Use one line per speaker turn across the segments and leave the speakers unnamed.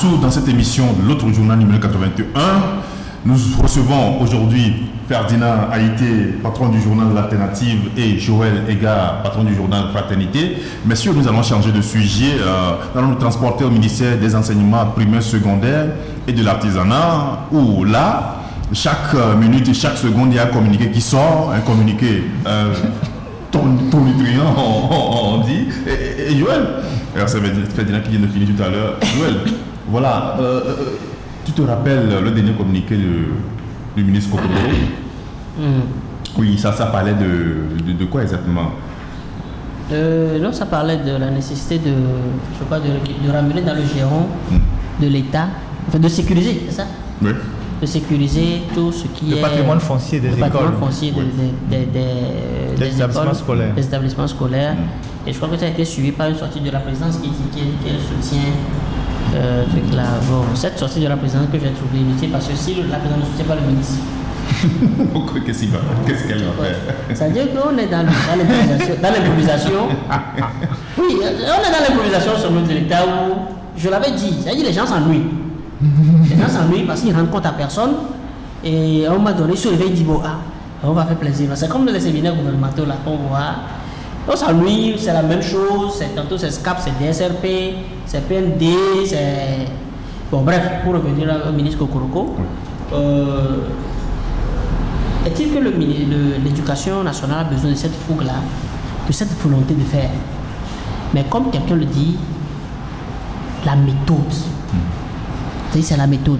partout dans cette émission de l'autre journal numéro 81. Nous recevons aujourd'hui Ferdinand Haïté, patron du journal L'Alternative, et Joël Ega, patron du journal Fraternité. Messieurs, nous allons changer de sujet. Nous allons nous transporter au ministère des enseignements primaires, secondaires et de l'artisanat, où là, chaque minute et chaque seconde, il y a un communiqué qui sort, un communiqué ton nutrient, on dit. Et Joël, alors c'est Ferdinand qui vient de finir tout à l'heure. Joël, voilà, tu te rappelles le dernier communiqué du ministre Kokoro? Oui, ça parlait de quoi exactement?
Non, ça parlait de la nécessité de ramener dans le giron de l'État, enfin de sécuriser, c'est ça?
Oui.
De sécuriser tout ce qui est...
Le patrimoine foncier des écoles.
Le patrimoine foncier des
établissements scolaires.
Des établissements scolaires. Et je crois que ça a été suivi par une sortie de la présidence qui soutient là. Bon, cette sortie de la présidence que j'ai trouvée inutile parce que si la présidence ne soutient pas le ministre.
Qu'est-ce qu'elle va faire?
Ça veut dire qu'on est dans l'improvisation. Oui, on est dans l'improvisation sur le l'État où, je l'avais dit, ça veut dire les gens s'ennuient. Les gens s'ennuient parce qu'ils rendent compte à personne. Et à un moment donné, ils se réveillent et disent bon, on va faire plaisir. C'est comme les séminaires gouvernementaux là qu'on voit. On s'ennuie, c'est la même chose. Tantôt c'est SCAP, c'est DSRP, c'est PND, c'est. Bon, bref, pour revenir au ministre Kokoroko, est-il que l'éducation nationale a besoin de cette fougue-là, de cette volonté de faire? Mais comme quelqu'un le dit, la méthode. C'est la méthode.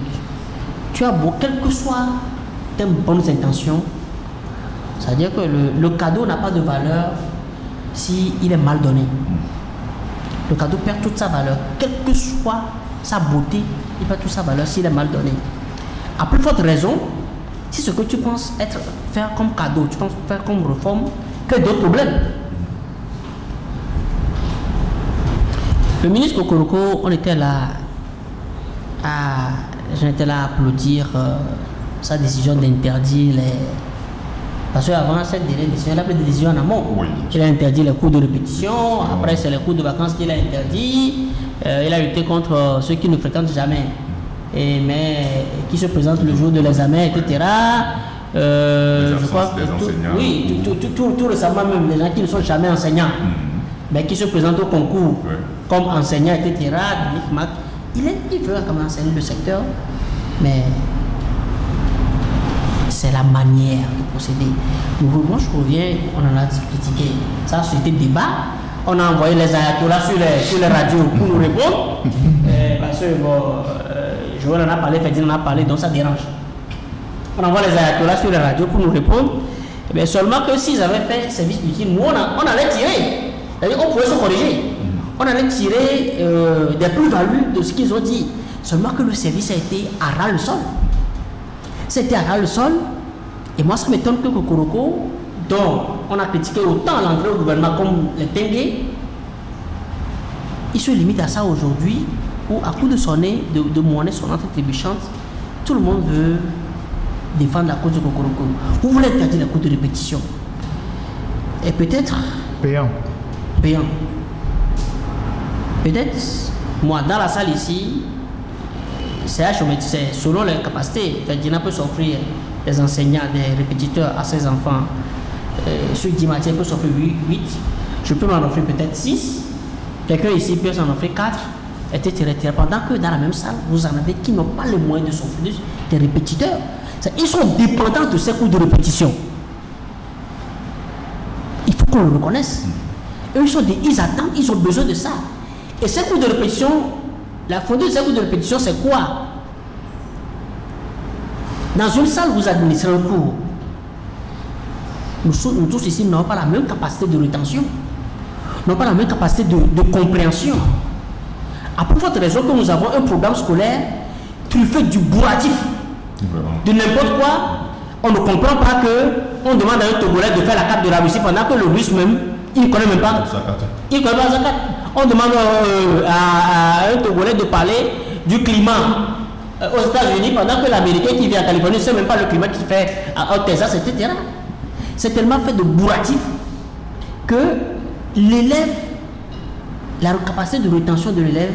Tu as beau, quelles que soient tes bonnes intentions, c'est-à-dire que le cadeau n'a pas de valeur s'il est mal donné. Le cadeau perd toute sa valeur. Quelle que soit sa beauté, il perd toute sa valeur s'il est mal donné. À plus forte raison, si ce que tu penses faire comme cadeau, tu penses faire comme réforme, que d'autres problèmes. Le ministre Kokoroko, on était là. J'étais là à applaudir sa décision d'interdire les... Parce qu'avant cette dernière décision, il a pris des décisions en amont. Oui. Il a interdit les cours de répétition, après c'est les cours de vacances qu'il a interdit. Il a lutté contre ceux qui ne fréquentent jamais, mais qui se présentent le jour de l'examen, etc. Je crois oui, tout récemment même, les gens qui ne sont jamais enseignants, mais qui se présentent au concours comme enseignants, etc. Il veut quand même enseigner le secteur, mais c'est la manière de procéder. Moi, je reviens, on en a critiqué. Ça a suscité débat. On a envoyé les ayatollahs sur les radios pour nous répondre. Parce que, Joël en a parlé, Ferdinand en a parlé, donc ça dérange. On envoie les ayatollahs sur les radios pour nous répondre. Mais seulement que s'ils avaient fait service utile, nous, on allait tirer. C'est-à-dire qu'on pouvait se corriger. On allait tirer des plus-values de ce qu'ils ont dit. Seulement que le service a été à ras le sol. C'était à ras le sol. Et moi, ça m'étonne que Kokoroko, dont on a critiqué autant l'entrée au gouvernement comme les Tengue, il se limite à ça aujourd'hui, où à coup de sonner, de monnaie sonnante et trébuchante, tout le monde veut défendre la cause de Kokoroko. Vous voulez interdire les cours de répétition. Et peut-être...
Payant.
Peut-être, moi, dans la salle ici, c'est selon les capacités. Ferdinand peut s'offrir des enseignants, des répétiteurs à ses enfants. Sur 10 matières, peut s'offrir 8. Je peux m'en offrir peut-être 6. Quelqu'un ici peut s'en offrir 4, etc. Pendant que dans la même salle, vous en avez qui n'ont pas les moyens de s'offrir des répétiteurs. Ils sont dépendants de ces cours de répétition. Il faut qu'on le reconnaisse. Eux, ils attendent, ils ont besoin de ça. Et ces cours de répétition, la fondée de ces cours de répétition, c'est quoi? Dans une salle, vous administrez un cours. Nous tous ici n'avons pas la même capacité de rétention, n'avons pas la même capacité de compréhension. À plus forte raison que nous avons un programme scolaire truffé du bourratif, de n'importe quoi. On ne comprend pas qu'on demande à un Togolais de faire la carte de la Russie pendant que le Russe même, il ne connaît même pas. Il ne connaît pas sa carte. On demande à un Togolais de parler du climat aux États-Unis pendant que l'Américain qui vit en Californie ne sait même pas le climat qui se fait au Texas, etc. C'est tellement fait de bourratif que l'élève, la capacité de rétention de l'élève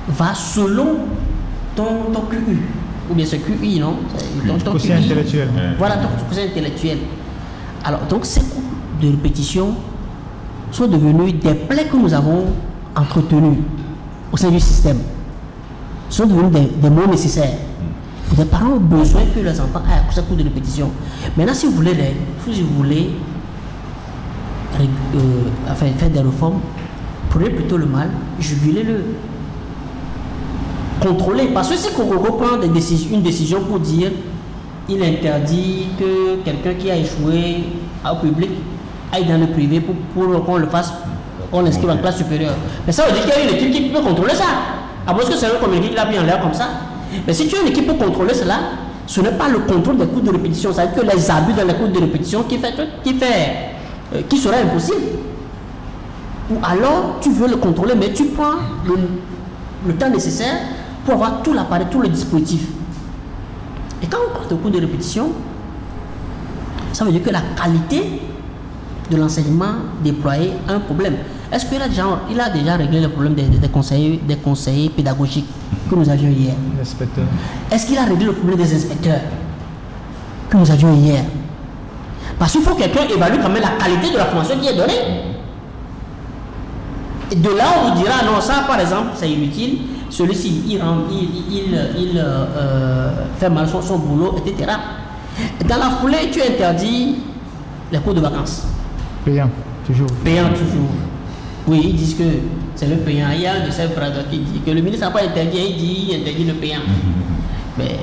va selon ton QI. Ou bien c'est QI, non? Ton
quotient intellectuel.
Voilà, ton quotient intellectuel. Alors, donc, ces cours de répétition sont devenus des plaies que nous avons entretenus au sein du système. Sont devenus des mots nécessaires. Les parents ont besoin que leurs enfants aient ces cours de répétition. Maintenant, si vous voulez faire des réformes, prenez plutôt le mal, jugulez-le. Contrôler, parce que si Kokoko prend une décision pour dire il interdit que quelqu'un qui a échoué au public aille dans le privé pour qu'on le fasse, on l'inscrive en classe supérieure. Mais ça veut dire qu'il y a une équipe qui peut contrôler ça. À moins que c'est un communiqué qui l'a mis en l'air comme ça. Mais si tu as une équipe pour contrôler cela, ce n'est pas le contrôle des cours de répétition, c'est-à-dire que les abus dans les cours de répétition qui sera impossible. Ou alors tu veux le contrôler, mais tu prends le temps nécessaire pour avoir tout l'appareil, tout le dispositif. Et quand on parle de cours de répétition, ça veut dire que la qualité de l'enseignement déployé a un problème. Est-ce qu'il a déjà réglé le problème des conseillers pédagogiques que nous avions hier? Est-ce qu'il a réglé le problème des inspecteurs que nous avions hier? Parce qu'il faut que quelqu'un évalue quand même la qualité de la formation qui est donnée. Et de là, on vous dira, non, ça par exemple, c'est inutile. Celui-ci, il fait mal son boulot, etc. Dans la foulée, tu interdis les cours de vacances.
Payant, toujours.
Payant, toujours. Oui, ils disent que c'est le payant. Il y a un de ces frères qui dit que le ministre n'a pas interdit, il interdit le payant. Mais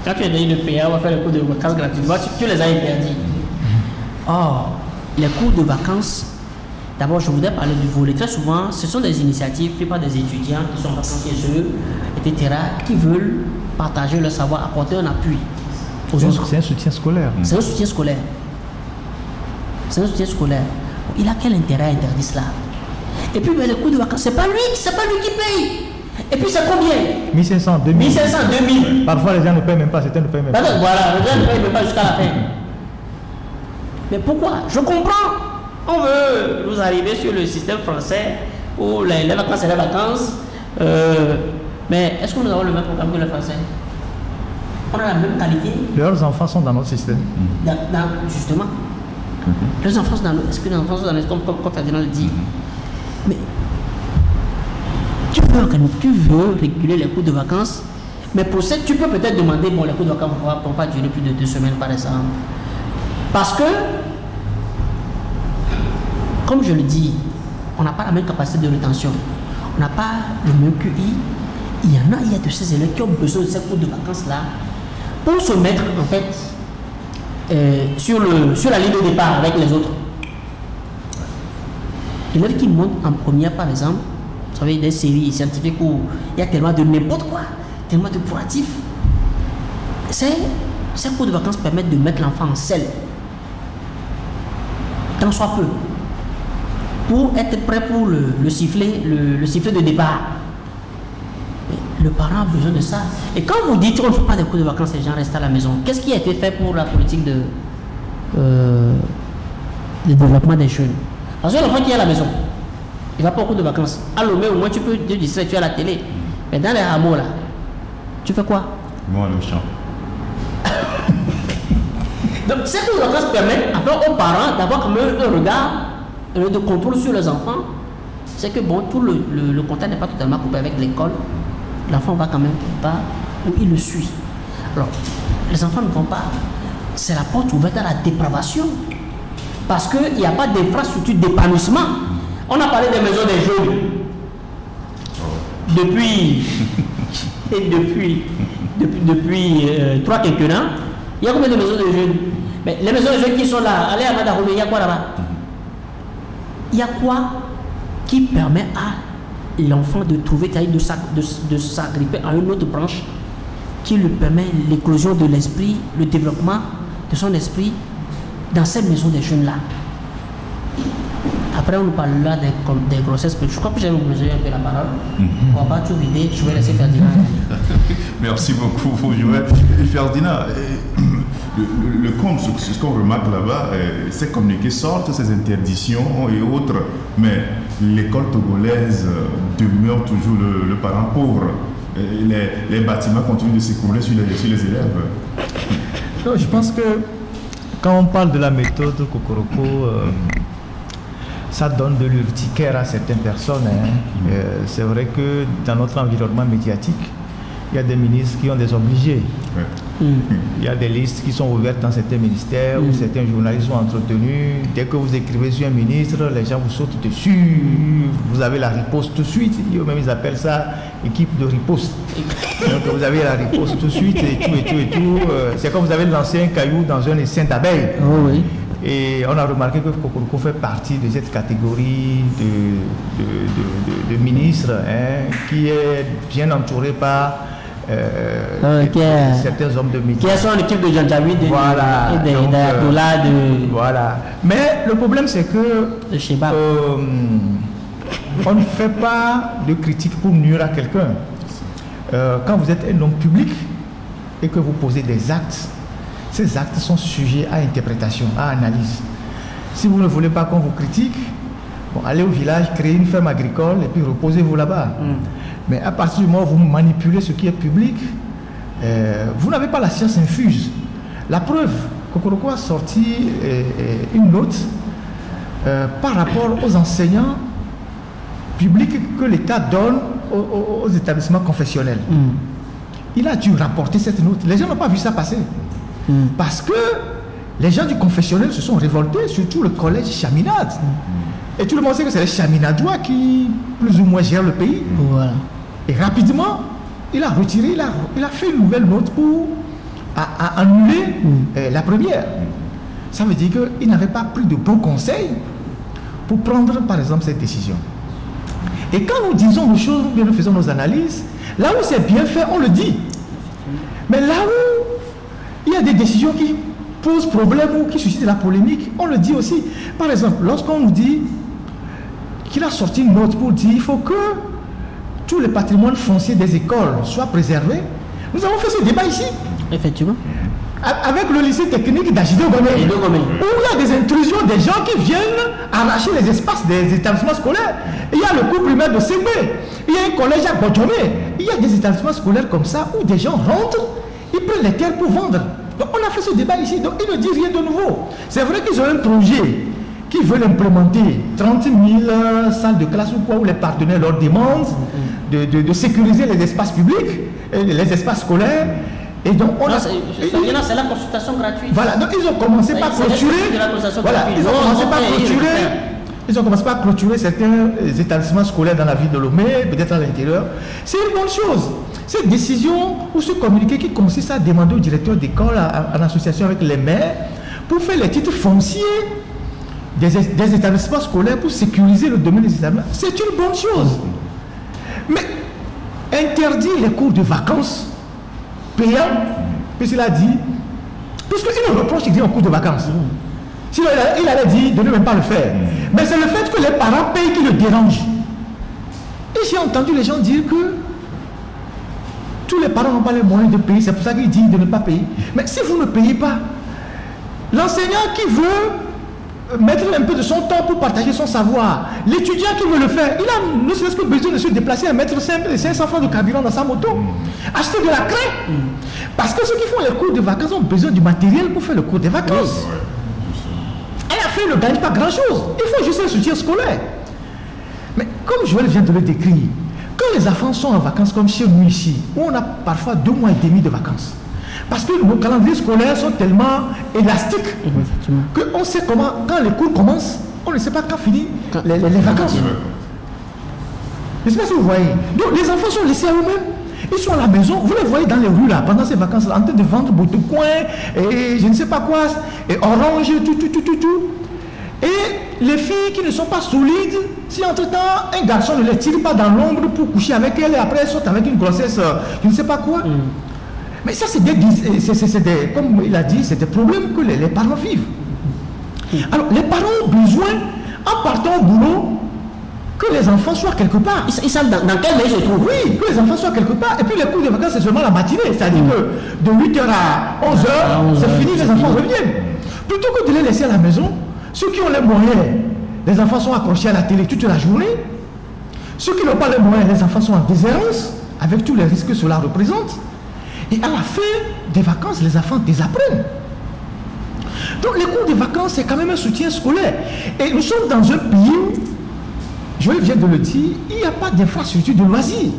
quand tu interdis le payant, on va faire les cours de vacances gratuitement. Tu les as interdits. Or, les cours de vacances, d'abord, je voudrais parler du volet. Très souvent, ce sont des initiatives prises par des étudiants qui sont vacanciers chez eux, etc., qui veulent partager leur savoir, apporter un appui aux autres.
C'est un soutien scolaire.
C'est un soutien scolaire. C'est un soutien scolaire. Il a quel intérêt à interdire cela? Et puis, les cours de vacances, c'est pas lui qui paye. Et puis, c'est combien?
1500, 2000.
1500, 2000.
Parfois, les gens ne payent même pas, certains ne payent même pas.
Voilà, les gens ne payent même pas jusqu'à la fin. Mais pourquoi? Je comprends. On veut nous arriver sur le système français où les vacances, c'est les vacances. Mais est-ce que nous avons le même programme que les Français? On a la même qualité?
Leurs enfants sont dans notre système.
Justement. Les enfants sont dans notre... Est-ce que les enfants sont dans notre... Comme Ferdinand le dit. Mais tu veux réguler les cours de vacances, mais pour ça, tu peux peut-être demander, bon, les cours de vacances ne vont pas durer plus de 2 semaines, par exemple. Parce que, comme je le dis, on n'a pas la même capacité de rétention. On n'a pas le même QI. Il y a de ces élèves qui ont besoin de ces cours de vacances-là pour se mettre, en fait, sur la ligne de départ avec les autres. L'élève qui monte en première, par exemple, vous savez, des séries scientifiques où il y a tellement de n'importe quoi, tellement de curatifs. Ces cours de vacances permettent de mettre l'enfant en selle, tant soit peu, pour être prêt pour le sifflet de départ. Le parent a besoin de ça. Et quand vous dites qu'on ne fait pas des cours de vacances, les gens restent à la maison, qu'est-ce qui a été fait pour la politique de développement des jeunes? Parce que l'enfant qui est à la maison, il ne va pas au cours de vacances. À Lomé, au moins tu peux te distraire, tu es à la télé. Mais dans les hameaux là, tu fais quoi?
Moi, le champ.
Donc ces cours de vacances permettent aux parents d'avoir comme un regard de contrôle sur les enfants. C'est que bon, tout le contact n'est pas totalement coupé avec l'école. L'enfant va quand même quelque part où il le suit. Alors, les enfants ne vont pas. C'est la porte ouverte à la dépravation. Parce qu'il n'y a pas d'infrastructure d'épanouissement. On a parlé des maisons des jeunes. Depuis 3 quinquennats, il y a combien de maisons de jeunes? Mais les maisons de jeunes qui sont là, allez à Madaroumé, il y a quoi là-bas? Il y a quoi qui permet à l'enfant de trouver, de s'agripper à une autre branche qui lui permet l'éclosion de l'esprit, le développement de son esprit dans cette maison des jeunes là. Après on nous parlera des grossesses, je crois que j'ai mesuré un peu la parole. On va pas tout vider, je vais laisser Ferdinand.
Merci beaucoup Joël. Ferdinand, le comble, ce qu'on remarque là-bas, ces communiqués sortent, ces interdictions et autres, mais l'école togolaise demeure toujours le parent pauvre. Les bâtiments continuent de s'écrouler sur les élèves.
Non, je pense que quand on parle de la méthode Kokoroko, ça donne de l'urticaire à certaines personnes. C'est vrai que dans notre environnement médiatique, il y a des ministres qui ont des obligés. Il y a des listes qui sont ouvertes dans certains ministères où certains journalistes sont entretenus. Dès que vous écrivez sur un ministre, les gens vous sautent dessus. Vous avez la riposte tout de suite. Eux-mêmes, ils appellent ça équipe de riposte. Donc vous avez la riposte tout de suite et tout. C'est comme vous avez lancé un caillou dans un essaim d'abeilles.
Oh, oui.
Et on a remarqué que Kokoroko fait partie de cette catégorie de ministres qui est bien entouré par certains hommes de métier.
Qui sont l'équipe de Janjawi
voilà,
et d'Ayatollah
voilà. Mais le problème c'est que on ne fait pas de critique pour nuire à quelqu'un. Quand vous êtes un homme public et que vous posez des actes, ces actes sont sujets à interprétation, à analyse. Si vous ne voulez pas qu'on vous critique, allez au village, créez une ferme agricole et puis reposez-vous là-bas. Mais à partir du moment où vous manipulez ce qui est public, vous n'avez pas la science infuse. La preuve, Kokoroko a sorti une note par rapport aux enseignants publics que l'État donne aux établissements confessionnels. Il a dû rapporter cette note. Les gens n'ont pas vu ça passer. Parce que les gens du confessionnel se sont révoltés, surtout le collège Chaminade. Et tout le monde sait que c'est les Chaminadois qui, plus ou moins, gèrent le pays.
Voilà.
Et rapidement, il a retiré, il a fait une nouvelle note pour annuler la première. Ça veut dire qu'il n'avait pas pris de bons conseils pour prendre, par exemple, cette décision. Et quand nous disons nos choses, bien nous faisons nos analyses, là où c'est bien fait, on le dit. Mais là où il y a des décisions qui posent problème ou qui suscitent de la polémique, on le dit aussi. Par exemple, lorsqu'on nous dit qu'il a sorti une note pour dire qu'il faut que tous les patrimoines fonciers des écoles soient préservés, nous avons fait ce débat ici.
Effectivement.
Avec le lycée technique d'Ajidogomé, où il y a des intrusions des gens qui viennent arracher les espaces des établissements scolaires. Il y a le cours primaire de Ségbé, il y a un collège à Bodjomé, il y a des établissements scolaires comme ça où des gens rentrent, ils prennent les terres pour vendre. Donc on a fait ce débat ici, donc ils ne disent rien de nouveau. C'est vrai qu'ils ont un projet qui veulent implémenter 30 000 salles de classe ou quoi, où les partenaires leur demandent de sécuriser les espaces publics, les espaces scolaires. Et donc on
c'est la consultation gratuite.
Voilà, donc ils ont commencé par clôturer. Voilà, ils ont commencé par clôturer certains établissements scolaires dans la ville de Lomé, peut-être à l'intérieur. C'est une bonne chose. Cette décision ou ce communiqué qui consiste à demander au directeur d'école en association avec les maires pour faire les titres fonciers des établissements scolaires pour sécuriser le domaine des établissements, c'est une bonne chose. Mais interdire les cours de vacances payants, puisqu'il a dit, puisqu'il le reproche, il dit en cours de vacances. Sinon, il allait dire de ne même pas le faire. Mais c'est le fait que les parents payent qui le dérange. Et j'ai entendu les gens dire que tous les parents n'ont pas les moyens de payer, c'est pour ça qu'ils disent de ne pas payer. Mais si vous ne payez pas, l'enseignant qui veut mettre un peu de son temps pour partager son savoir, l'étudiant qui veut le faire, il a ne serait-ce que besoin de se déplacer à mettre 500 francs de carburant dans sa moto, acheter de la craie. Parce que ceux qui font les cours de vacances ont besoin du matériel pour faire le cours des vacances. Et la fille ne gagne pas grand-chose. Il faut juste un soutien scolaire. Mais comme Joël vient de le décrire, quand les enfants sont en vacances comme chez nous ici, où on a parfois 2 mois et demi de vacances, parce que nos calendriers scolaires sont tellement élastiques qu'on sait comment, quand les cours commencent, on ne sait pas quand finissent les vacances. Je ne sais pas si vous voyez. Donc les enfants sont laissés à eux-mêmes. Ils sont à la maison, vous les voyez dans les rues là, pendant ces vacances-là, en train de vendre beaucoup de coins, et je ne sais pas quoi, et orange, tout. Et les filles qui ne sont pas solides, si entre-temps un garçon ne les tire pas dans l'ombre pour coucher avec elle, et après elle saute avec une grossesse, je ne sais pas quoi. Mais ça, c'est des, comme il a dit, c'est des problèmes que les parents vivent. Alors, les parents ont besoin, en partant au boulot, que les enfants soient quelque part.
Ils savent dans quel pays se trouvent.
Oui, que les enfants soient quelque part. Et puis les cours de vacances, c'est seulement la matinée. C'est-à-dire que de 8h à 11h, c'est fini, les enfants reviennent. Plutôt que de les laisser à la maison, ceux qui ont les moyens, les enfants sont accrochés à la télé toute la journée. Ceux qui n'ont pas les moyens, les enfants sont en déshérence, avec tous les risques que cela représente. Et à la fin des vacances, les enfants désapprennent. Donc les cours de vacances, c'est quand même un soutien scolaire. Et nous sommes dans un pays, Joël vient de le dire, il n'y a pas d'infrastructure de loisirs.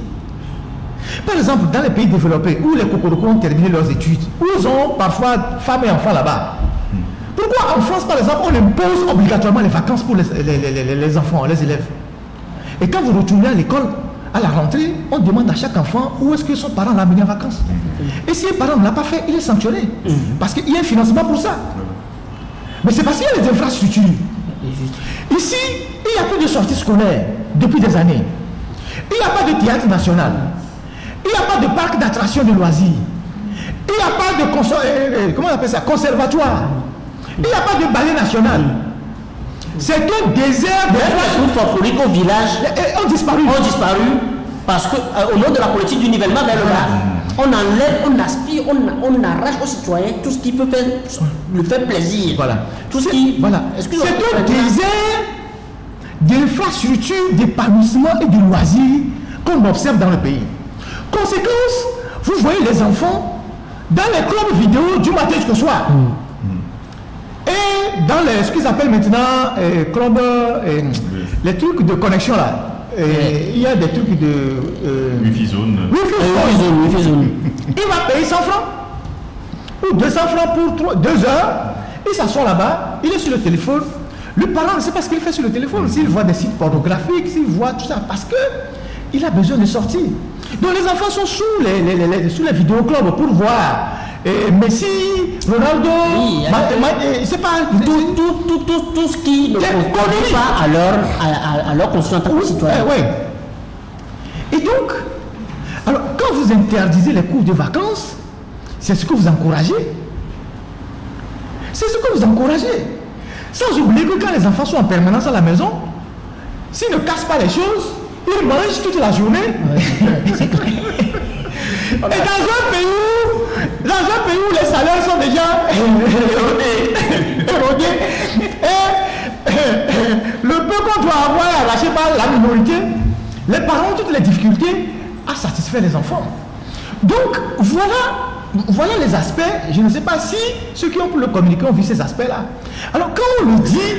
Par exemple, dans les pays développés, où les Kokoroko ont terminé leurs études, où ils ont parfois femmes et enfants là-bas. Pourquoi en France, par exemple, on impose obligatoirement les vacances pour les enfants, les élèves? Et quand vous retournez à l'école, à la rentrée, on demande à chaque enfant où est-ce que son parent l'a amené en vacances. Et si un parent ne l'a pas fait, il est sanctionné. Parce qu'il y a un financement pour ça. Mais c'est parce qu'il y a des infrastructures. Ici, il n'y a plus de sorties scolaires depuis des années. Il n'y a pas de théâtre national. Il n'y a pas de parc d'attractions de loisirs. Il n'y a pas de comment on appelle ça, conservatoire. Il n'y a pas de ballet national. C'est un désert de
les folkloriques au village
ont disparu.
Parce qu'au nom de la politique du nivellement vers le bas, on enlève, on aspire, on arrache aux citoyens tout ce qui peut lui faire plaisir.
Voilà.
Tout ce qui.
Voilà. C'est un désert d'infrastructures, d'épanouissement et de loisirs qu'on observe dans le pays. Conséquence, vous voyez les enfants dans les clubs vidéo du matin jusqu'au soir. Et dans ce qu'ils appellent maintenant club, les trucs de connexion là. Il y a des trucs de
Wi-Fi zone.
Wi-Fi zone.
Il va payer 100 francs ou 200 francs pour 2 heures. Il s'assoit là-bas, il est sur le téléphone. Le parent ne sait pas ce qu'il fait sur le téléphone. S'il voit des sites pornographiques, s'il voit tout ça, parce que il a besoin de sortir. Donc les enfants sont sous les vidéoclubs pour voir Messi, Ronaldo, c'est pas
tout ce qui ne correspond pas à leur conscience en tant que citoyen.
Et donc, alors quand vous interdisez les cours de vacances, c'est ce que vous encouragez. C'est ce que vous encouragez. Sans oublier que quand les enfants sont en permanence à la maison, s'ils ne cassent pas les choses, ils mangent toute la journée. C'est clair. Et dans un pays où les salaires sont déjà érodés, et le peu qu'on doit avoir arraché par la minorité, les parents ont toutes les difficultés à satisfaire les enfants. Donc voilà les aspects. Je ne sais pas si ceux qui ont pu le communiquer ont vu ces aspects-là. Alors quand on le dit,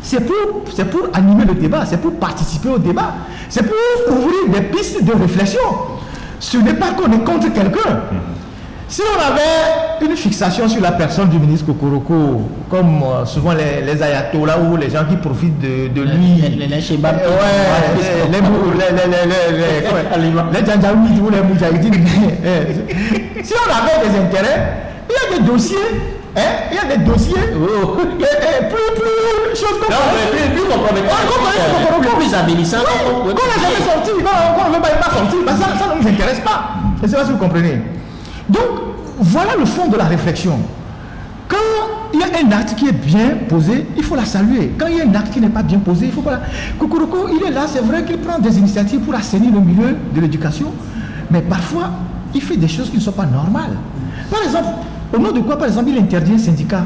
c'est pour animer le débat, c'est pour participer au débat, c'est pour ouvrir des pistes de réflexion. Ce n'est pas qu'on est contre quelqu'un. Si on avait une fixation sur la personne du ministre Kokoroko, comme souvent les ayatollahs ou les gens qui profitent de lui,
les chebabs,
les janjaouis ou les moudjahidines, si on avait des intérêts, il y a des dossiers. Il y a des dossiers plus choses
plus compromettants, plus avénissants,
qu'on n'a jamais sorti, qu'on ne veut pas sortir, ça ne nous intéresse pas. Je ne sais pas si vous comprenez. Donc, voilà le fond de la réflexion. Quand il y a un acte qui est bien posé, il faut la saluer. Quand il y a un acte qui n'est pas bien posé, il faut pas la... Kokoroko, il est là, c'est vrai qu'il prend des initiatives pour assainir le milieu de l'éducation, mais parfois, il fait des choses qui ne sont pas normales. Par exemple, au nom de quoi, par exemple, il interdit un syndicat?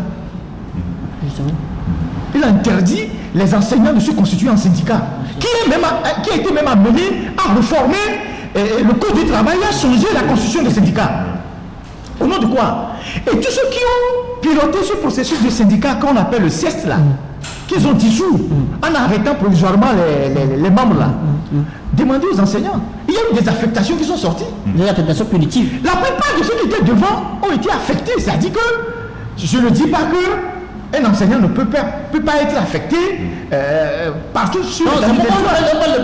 Il interdit les enseignants de se constituer en syndicat, qui a été même amené à réformer le code du travail, à changer la constitution des syndicats. Au nom de quoi? Et tous ceux qui ont piloté ce processus de syndicat qu'on appelle le CEST là, qu'ils ont dissous en arrêtant provisoirement les membres là, demandez aux enseignants. Il y a eu des affectations qui sont sorties.
Des affectations punitives.
La plupart de ceux qui étaient devant ont été affectés. C'est-à-dire que, je ne dis pas qu'un enseignant ne peut pas être affecté partout sur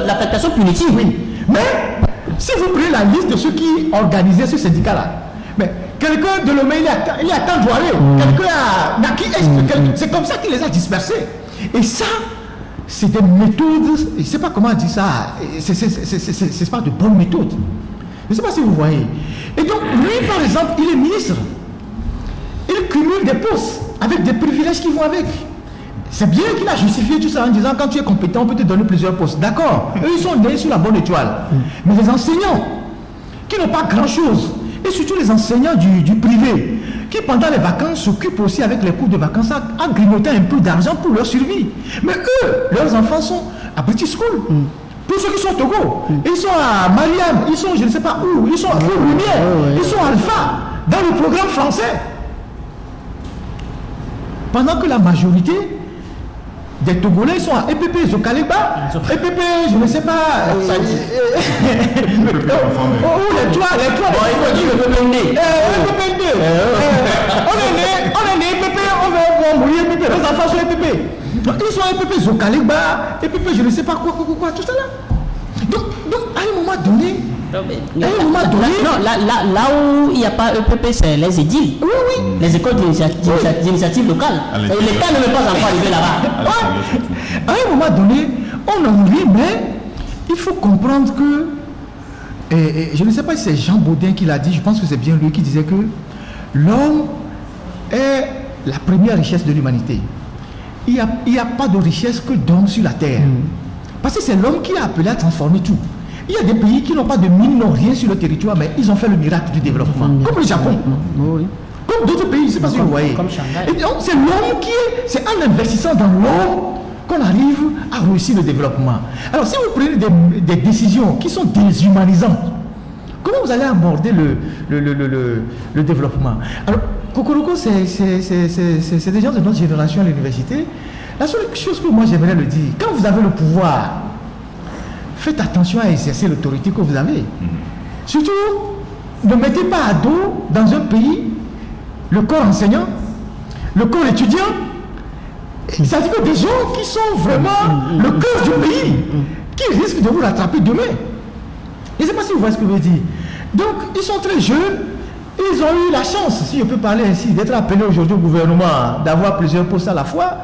l'affectation punitive.
Oui. Mais, si vous prenez la liste de ceux qui organisaient ce syndicat-là, mais quelqu'un de Lomé, il y a tant d'oies, quelqu'un a Naki, c'est comme ça qu'il les a dispersés. Et ça, c'est des méthodes, je ne sais pas comment dire ça, c'est pas de bonnes méthodes. Je ne sais pas si vous voyez. Et donc, lui, par exemple, il est ministre. Il cumule des postes avec des privilèges qui vont avec. C'est bien qu'il a justifié tout ça en disant quand tu es compétent, on peut te donner plusieurs postes. D'accord, eux ils sont nés sur la bonne étoile. Mais les enseignants qui n'ont pas grand-chose, et surtout les enseignants du privé, qui pendant les vacances s'occupent aussi avec les cours de vacances à grignoter un peu d'argent pour leur survie. Mais eux, leurs enfants sont à British School. Pour ceux qui sont au Togo, ils sont à Mariam, ils sont je ne sais pas où, ils sont à Lumière, ils sont à Alpha, dans le programme français. Pendant que la majorité des Togolais sont à EPP, Zokaleba, EPP, je ne sais pas. Ou les trois. On est né EPP, on va mourir EPP, les enfants sont EPP. Ils sont EPP, Zokaleba, EPP, je ne sais pas quoi, tout ça là. Donc, à un moment donné,
là où il n'y a pas EPP, c'est les édiles.
Oui.
Les écoles d'initiative locale. L'État ne veut pas encore arriver là-bas.
À un moment donné, on en rit, mais il faut comprendre que, je ne sais pas si c'est Jean Baudin qui l'a dit, je pense que c'est bien lui qui disait que l'homme est la première richesse de l'humanité. Il n'y a pas de richesse que d'hommes sur la terre. Parce que c'est l'homme qui a appelé à transformer tout. Il y a des pays qui n'ont pas de mines, n'ont rien sur le territoire, mais ils ont fait le miracle du développement. Comme le Japon. Comme d'autres pays, je ne sais pas si vous voyez. Et donc, c'est l'homme c'est en investissant dans l'homme qu'on arrive à réussir le développement. Alors, si vous prenez des décisions qui sont déshumanisantes, comment vous allez aborder le développement? Alors, Kokoroko, c'est des gens de notre génération à l'université. La seule chose que moi j'aimerais le dire, quand vous avez le pouvoir, faites attention à exercer l'autorité que vous avez. Surtout, ne mettez pas à dos dans un pays le corps enseignant, le corps étudiant, c'est-à-dire que des gens qui sont vraiment le cœur du pays, qui risquent de vous rattraper demain. Je ne sais pas si vous voyez ce que je veux dire. Donc, ils sont très jeunes, ils ont eu la chance, si je peux parler ainsi, d'être appelés aujourd'hui au gouvernement, d'avoir plusieurs postes à la fois.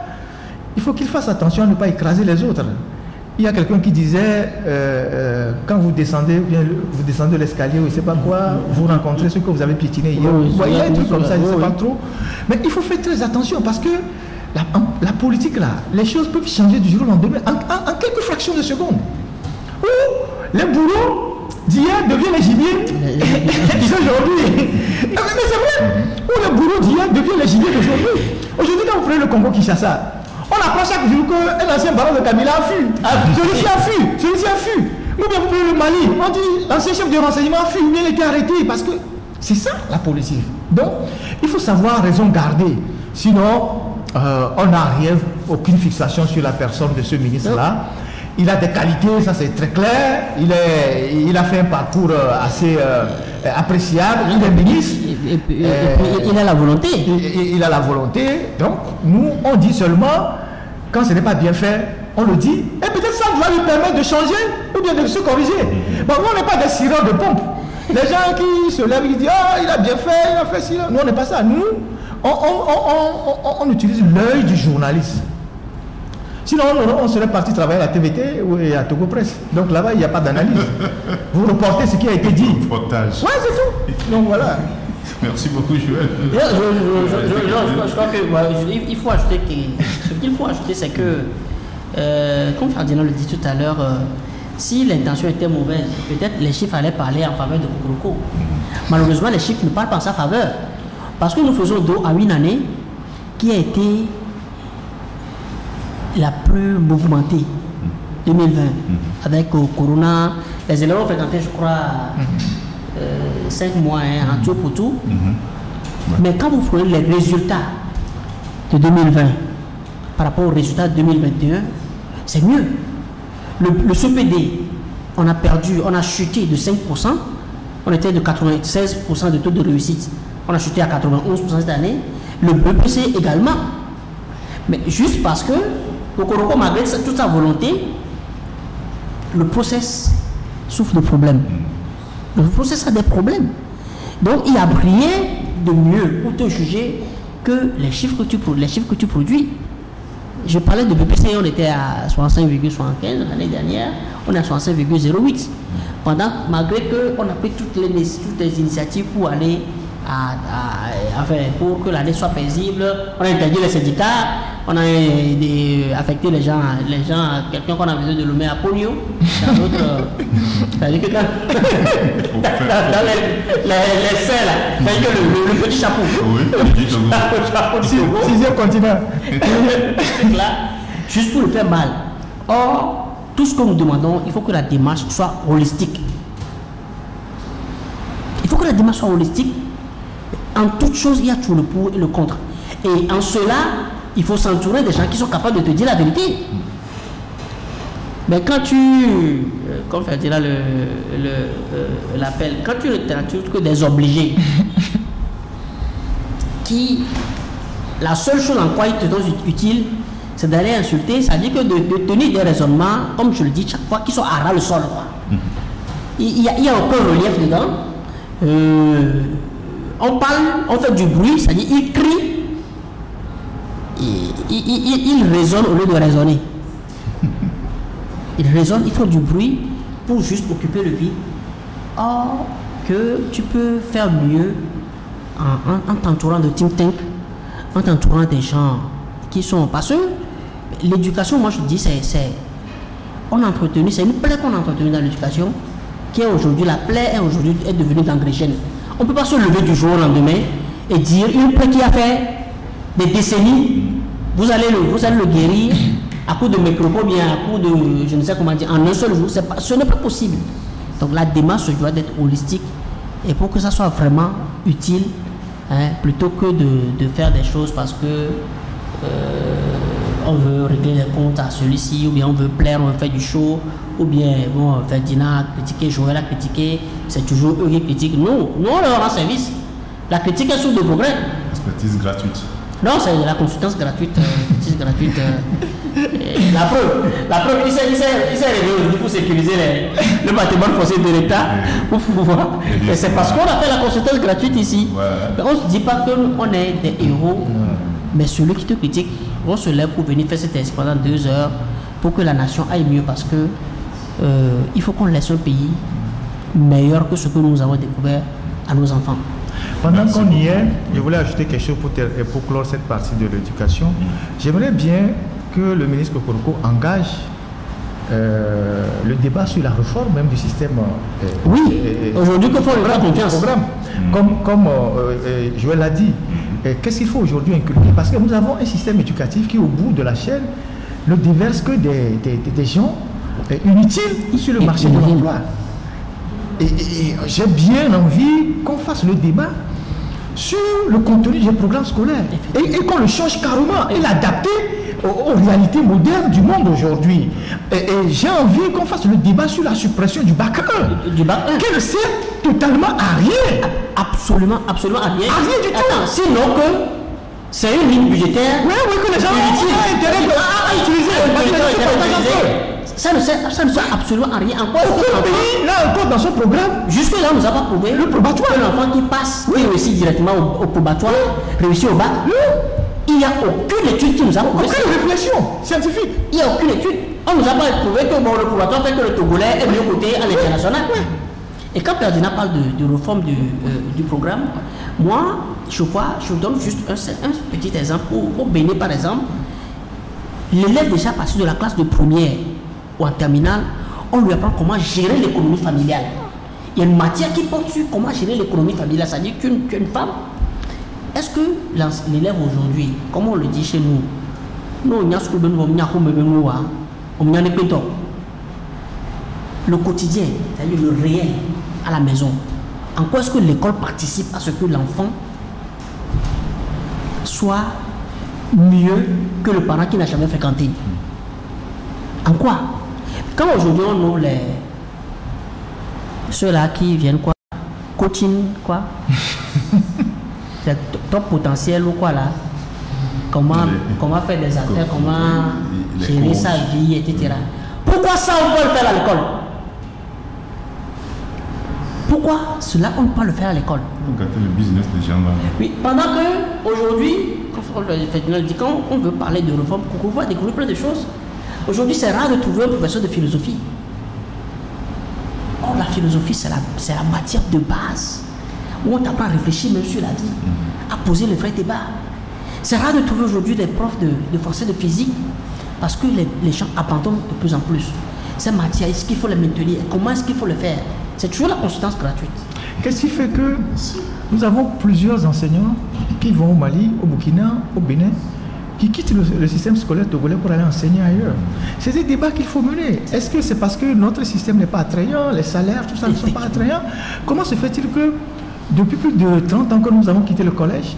Il faut qu'ils fassent attention à ne pas écraser les autres. Il y a quelqu'un qui disait, quand vous descendez l'escalier ou je ne sais pas quoi, vous rencontrez ceux que vous avez piétinés hier. Vous voyez un truc comme ça, je ne sais pas trop. Mais il faut faire très attention parce que la politique là, les choses peuvent changer du jour au lendemain en quelques fractions de secondes. Ou les boulots d'hier deviennent les gibiers d'aujourd'hui. Mais c'est vrai. Ou les boulots d'hier deviennent les gibiers d'aujourd'hui. Aujourd'hui, quand vous prenez le Congo-Kinshasa, on apprend chaque jour qu'un ancien baron de Kabila a fui. Celui-ci a fui. Ou bien vous prenez le Mali, on dit l'ancien chef de renseignement a fui, il était arrêté. Parce que c'est ça la politique. Donc, il faut savoir raison garder. Sinon, on n'a aucune fixation sur la personne de ce ministre-là. Il a des qualités, ça c'est très clair. Il a fait un parcours assez appréciable. Il est ministre.
Et puis, il a la volonté.
Il a la volonté. Donc, nous, on dit seulement, quand ce n'est pas bien fait, on le dit. Et peut-être ça doit lui permettre de changer ou bien de se corriger. Bon, nous, on n'est pas des sireurs de pompe. Les gens qui se lèvent, ils disent, ah, il a bien fait, il a fait ci. Nous, on n'est pas ça. Nous, on utilise l'œil du journaliste. Sinon, on serait parti travailler à la TVT ou à Togo Presse. Donc là-bas, il n'y a pas d'analyse. Vous reportez ce qui a été dit.
Reportage.
Ouais, c'est tout. Donc voilà.
Merci beaucoup, Joël.
Je crois qu'il faut ajouter que ce qu'il faut ajouter, c'est que, comme Ferdinand le dit tout à l'heure, si l'intention était mauvaise, peut-être les chiffres allaient parler en faveur de Kokoroko. Malheureusement, les chiffres ne parlent pas en sa faveur. Parce que nous faisons dos à une année qui a été la plus mouvementée, 2020, avec Corona. Les élèves ont fréquenté, je crois, 5 mois en tout pour tout. Mais quand vous prenez les résultats de 2020 par rapport aux résultats de 2021, c'est mieux. Le CPD, on a chuté de 5%, on était de 96% de taux de réussite, on a chuté à 91% cette année. Le BPC également. Mais juste parce que Kokoroko, malgré toute sa volonté, le process souffre de problèmes. Le process a des problèmes. Donc il n'y a rien de mieux pour te juger que les chiffres que tu produis. Je parlais de BPC, on était à 65,75 l'année dernière, on est à 65,08. Pendant, malgré qu'on a pris toutes les initiatives pour aller pour que l'année soit paisible, on a interdit les syndicats, on a affecté les gens, quelqu'un qu'on a besoin de le mettre à polio, dans d'autres, c'est-à-dire que dans les seins là, c'est-à-dire que le petit chapeau.
Oui, le
chapeau du Togo.
6e continent.
Là, juste pour le faire mal. Or, tout ce que nous demandons, il faut que la démarche soit holistique. Il faut que la démarche soit holistique. En toute chose, il y a toujours le pour et le contre. Et en cela, il faut s'entourer des gens qui sont capables de te dire la vérité. Mais quand tu, comme fait là l'appel, quand tu ne que des obligés, qui, la seule chose en quoi ils te sont utiles, c'est d'aller insulter, c'est-à-dire que de tenir des raisonnements, comme je le dis chaque fois, qui sont à ras le sol. Il y a aucun relief dedans. On parle, on fait du bruit, c'est-à-dire il crie, il raisonne au lieu de raisonner. Il raisonne, il fait du bruit pour juste occuper le vide. Or, que tu peux faire mieux en t'entourant de think tank, en t'entourant des gens qui sont... Parce que l'éducation, moi je dis, c'est une plaie qu'on a entretenue dans l'éducation, qui est aujourd'hui, la plaie est devenue gangrène. On ne peut pas se lever du jour au lendemain et dire une plaie qui a fait des décennies, vous allez le guérir à coup de microbe, bien à coup de, je ne sais comment dire, en un seul jour. Ce n'est pas possible. Donc la démarche doit être holistique et pour que ça soit vraiment utile, plutôt que de faire des choses parce que on veut régler les comptes à celui-ci, ou bien on veut plaire, on veut faire du show, ou bien bon, Ferdinand a critiqué, Joël a critiqué, c'est toujours eux qui critiquent. Nous, on leur rend service. La critique est source de progrès.
Expertise gratuite.
Non, c'est la consultance gratuite, expertise gratuite. La preuve, il s'est réveillé aujourd'hui pour sécuriser le patrimoine foncier de l'État. Et c'est parce qu'on a fait la consultance gratuite ici. Ouais. On ne se dit pas qu'on est des héros, mais celui qui te critique, on se lève pour venir faire cette test pendant 2 heures pour que la nation aille mieux parce que il faut qu'on laisse un pays meilleur que ce que nous avons découvert à nos enfants.
Pendant qu'on y est, je voulais ajouter quelque chose pour clore cette partie de l'éducation. J'aimerais bien que le ministre Kokoroko engage le débat sur la réforme même du système.
Oui, aujourd'hui, qu'il faut une grande confiance.
Comme Joël l'a dit, qu'est-ce qu'il faut aujourd'hui inculquer? Parce que nous avons un système éducatif qui, au bout de la chaîne, ne déverse que des gens inutiles sur le marché de l'emploi. Et j'ai bien envie qu'on fasse le débat sur le contenu des programmes scolaires et qu'on le change carrément et l'adapter aux réalités modernes du monde aujourd'hui. Et j'ai envie qu'on fasse le débat sur la suppression du bac 1.
Du bac 1
qui ne sert totalement à rien.
Absolument à rien.
À rien du tout.
Attends, sinon que c'est une ligne budgétaire.
Oui, que les gens ont intérêt à utiliser.
Ça ne sert absolument à rien.
Aucun pays, là encore dans son programme,
jusque-là, on nous a pas prouvé
le probatoire.
Que l'enfant qui passe, qui réussit directement au probatoire, réussit au bac. Il n'y a aucune étude qui nous a prouvé.
Aucune réflexion scientifique.
Il n'y a aucune étude. On ne nous a pas prouvé que le probatoire fait que le Togolais est mieux coté à l'international. Et quand Ferdinand parle de réforme du programme, moi, je donne juste un petit exemple. Au Bénin, par exemple, l'élève déjà passé de la classe de première ou en terminale, on lui apprend comment gérer l'économie familiale. Il y a une matière qui porte sur comment gérer l'économie familiale. C'est-à-dire qu'une femme, est-ce que l'élève aujourd'hui, comme on le dit chez nous, le quotidien, c'est-à-dire le réel à la maison, en quoi est-ce que l'école participe à ce que l'enfant soit mieux que le parent qui n'a jamais fréquenté? En quoi? Quand aujourd'hui on ouvre ceux-là qui viennent quoi? Coaching quoi? C'est top potentiel ou quoi là? Comment faire des affaires, comment gérer sa vie, etc. Pourquoi ça on peut le faire à l'école? Pourquoi cela on ne peut pas le faire à l'école?
Le business des gens là.
Oui, pendant que aujourd'hui, quand on veut parler de réforme, on va découvrir plein de choses. Aujourd'hui, c'est rare de trouver un professeur de philosophie. Or, la philosophie, c'est la matière de base où on t'apprend à réfléchir même sur la vie, à poser les vrais débats. C'est rare de trouver aujourd'hui des profs de français, de physique, parce que les gens abandonnent de plus en plus. Ces matières, est-ce qu'il faut les maintenir? Comment est-ce qu'il faut le faire? C'est toujours la consultance gratuite.
Qu'est-ce qui fait que nous avons plusieurs enseignants qui vont au Mali, au Burkina, au Bénin, qui quittent le système scolaire togolais pour aller enseigner ailleurs? C'est des débats qu'il faut mener. Est-ce que c'est parce que notre système n'est pas attrayant, les salaires, tout ça ne sont pas attrayants? Comment se fait-il que depuis plus de 30 ans que nous avons quitté le collège,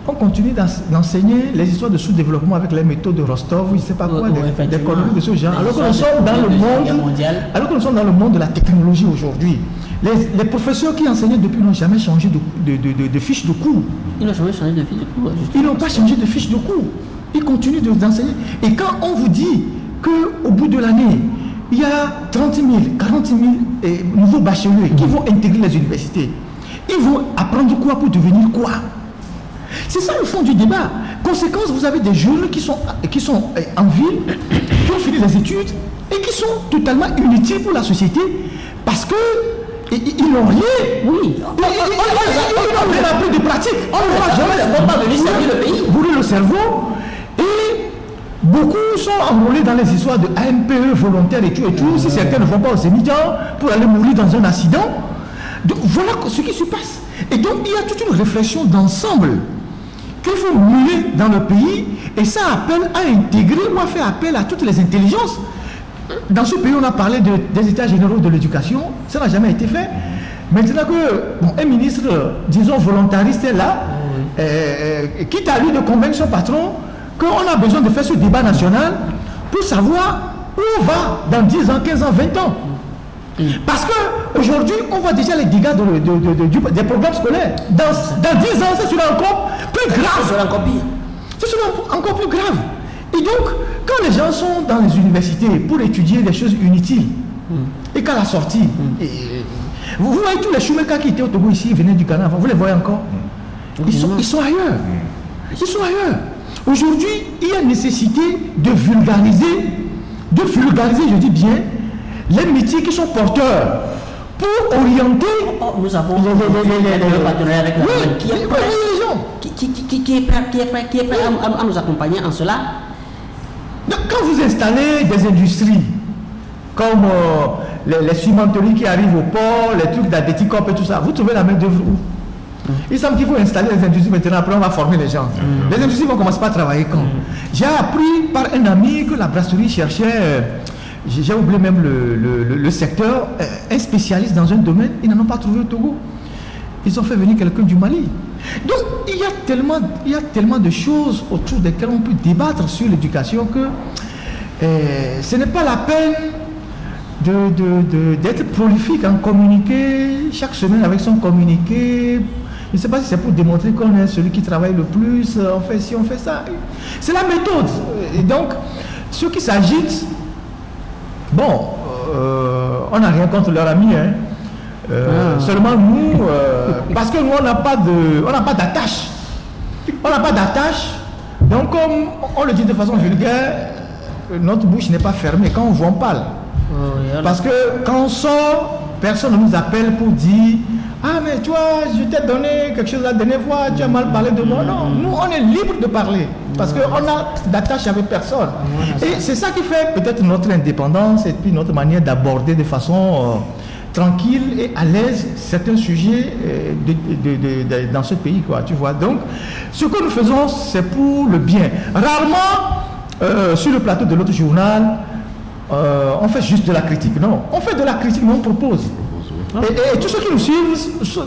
on continue d'enseigner les histoires de sous-développement avec les méthodes de Rostov, je ne sais pas quoi, des colonies de ce genre, alors que nous sommes dans le monde de la technologie aujourd'hui. Les professeurs qui enseignaient depuis n'ont jamais changé de fiche de cours.
Ils n'ont jamais changé de fiche de cours.
Ils n'ont pas changé de fiche de cours. Ils continuent d'enseigner. Et quand on vous dit qu'au bout de l'année, il y a 30 000, 40 000 nouveaux bacheliers qui vont intégrer les universités, ils vont apprendre quoi pour devenir quoi? C'est ça le fond du débat. Conséquence, vous avez des jeunes qui sont en ville, qui ont fini les études et qui sont totalement inutiles pour la société parce que ils n'ont rien.
Oui.
Ils n'ont rien appris de pratique. On ne va jamais
venir servir le pays.
Brûler le cerveau. Et beaucoup sont enrôlés dans les histoires de AMPE volontaires et tout. Si certains ne vont pas au séminaire pour aller mourir dans un accident. Donc, voilà ce qui se passe. Et donc il y a toute une réflexion d'ensemble qu'il faut mener dans le pays, et ça appelle à intégrer ou à faire appel à toutes les intelligences. Dans ce pays, on a parlé des états généraux de l'éducation, ça n'a jamais été fait. Maintenant que un ministre, disons volontariste est là, quitte à lui de convaincre son patron qu'on a besoin de faire ce débat national pour savoir où on va dans 10 ans, 15 ans, 20 ans. Parce qu'aujourd'hui, on voit déjà les dégâts des programmes scolaires. Dans 10 ans, ça sera encore plus grave.
Ça sera encore pire.
Ça sera encore plus grave. Et donc, quand les gens sont dans les universités pour étudier des choses inutiles, et qu'à la sortie, vous voyez tous les Choumeka qui étaient au Togo ici, ils venaient du Ghana, vous les voyez encore? Ils sont ailleurs. Ils sont ailleurs. Aujourd'hui, il y a nécessité de vulgariser, je dis bien, les métiers qui sont porteurs pour orienter.
Nous avons le partenariat avec la qui est prêt à nous accompagner en cela.
Donc, quand vous installez des industries comme les cimenteries qui arrivent au port, les trucs d'Adéticop et tout ça, vous trouvez la main d'œuvre où? Il semble qu'il faut installer les industries maintenant, après on va former les gens. Les industries vont commencer par travailler quand? J'ai appris par un ami que la brasserie cherchait. J'ai oublié même le secteur, un spécialiste dans un domaine, ils n'en ont pas trouvé au Togo. Ils ont fait venir quelqu'un du Mali. Donc il y a tellement de choses autour desquelles on peut débattre sur l'éducation que ce n'est pas la peine d'être prolifique en communiqué chaque semaine avec son communiqué. Je ne sais pas si c'est pour démontrer qu'on est celui qui travaille le plus, on fait ci, on fait ça. C'est la méthode. Et donc, ceux qui s'agitent, bon, on n'a rien contre leur ami, hein. Seulement nous, parce que nous on n'a pas d'attache. On n'a pas d'attache. Donc comme on le dit de façon vulgaire, notre bouche n'est pas fermée. Quand on voit, on parle. Parce que quand on sort, personne ne nous appelle pour dire ah mais toi, je t'ai donné quelque chose la dernière fois, tu as mal parlé de moi. Non, nous on est libre de parler. Parce qu'on a d'attache avec personne. Et c'est ça qui fait peut-être notre indépendance et puis notre manière d'aborder de façon tranquille et à l'aise certains sujets dans ce pays, quoi, tu vois. Donc, ce que nous faisons, c'est pour le bien. Rarement, sur le plateau de l'autre journal, on fait juste de la critique. Non, on fait de la critique, mais on propose. Et tous ceux qui nous suivent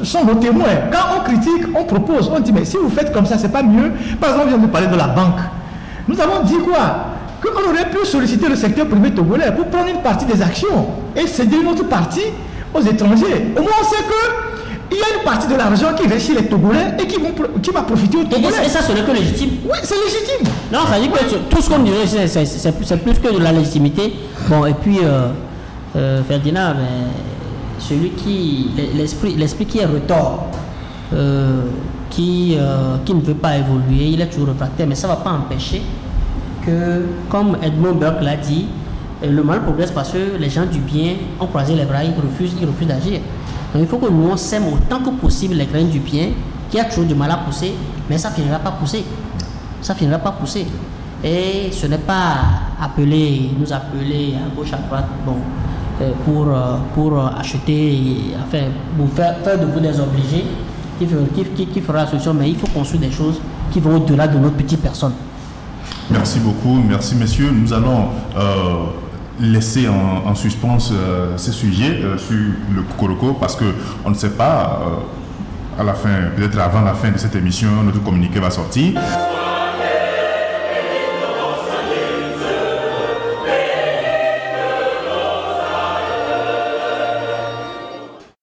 sont nos témoins. Quand on critique, on propose. On dit, mais si vous faites comme ça, c'est pas mieux. Par exemple, je viens de parler de la banque. Nous avons dit quoi? Qu'on aurait pu solliciter le secteur privé togolais pour prendre une partie des actions et céder une autre partie aux étrangers. Au moins, on sait qu'il y a une partie de l'argent qui reste chez les Togolais et qui va profiter aux Togolais.
Et ça, ce n'est que légitime.
Oui, c'est légitime.
Non, ça dit que tout ce qu'on dirait, c'est plus que de la légitimité. Bon, et puis, Ferdinand, celui qui, l'esprit qui est retors, qui ne veut pas évoluer, il est toujours réfractaire, mais ça ne va pas empêcher que, comme Edmond Burke l'a dit, le mal progresse parce que les gens du bien ont croisé les bras, ils refusent d'agir. Donc il faut que nous on sème autant que possible les graines du bien, qui a toujours du mal à pousser, mais ça ne finira pas pousser. ça finira par pousser. Et ce n'est pas nous appeler à gauche, à droite, bon, pour acheter, enfin, pour faire de vous des obligés qui fera la solution, mais il faut construire des choses qui vont au-delà de notre petite personne.
Merci beaucoup, merci messieurs. Nous allons laisser en suspens ces sujets sur le Cocoroco parce qu'on ne sait pas, à la fin, peut-être avant la fin de cette émission, notre communiqué va sortir.